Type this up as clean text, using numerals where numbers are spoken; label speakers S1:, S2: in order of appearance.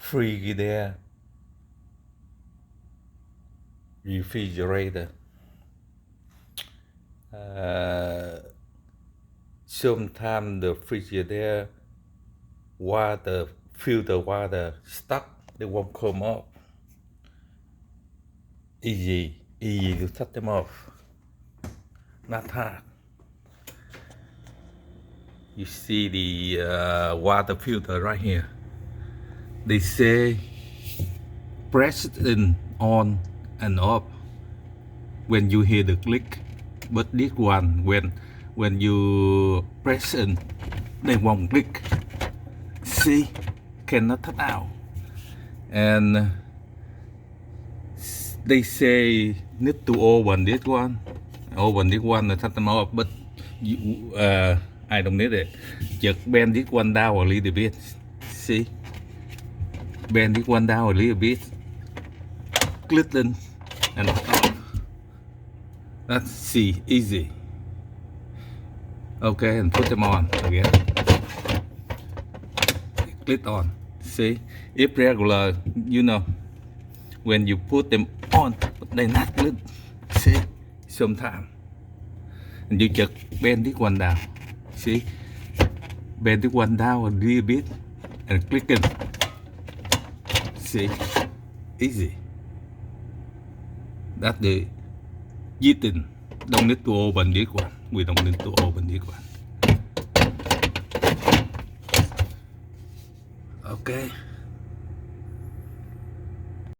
S1: frigidaire refrigerator. Sometimes the frigidaire water, filter water stuck, they won't come off. Easy to cut them off. Not hard. You see the water filter right here. They say press it in on and off when you hear the click, but this one when you press in, they won't click. See, cannot cut out. And they say need to open this one to cut them off, but you, I don't need it. Just bend this one down a little bit. See, bend this one down a little bit, click in and off. That's easy. Okay, and put them on again. Click on. See, if regular, you know, when you put them on, but they not good. See, sometimes. And you just bend this one down. See, bend this one down a little bit and click it. See, easy. That's the heating. Don't need to open this one. We don't need to open this one. Okay.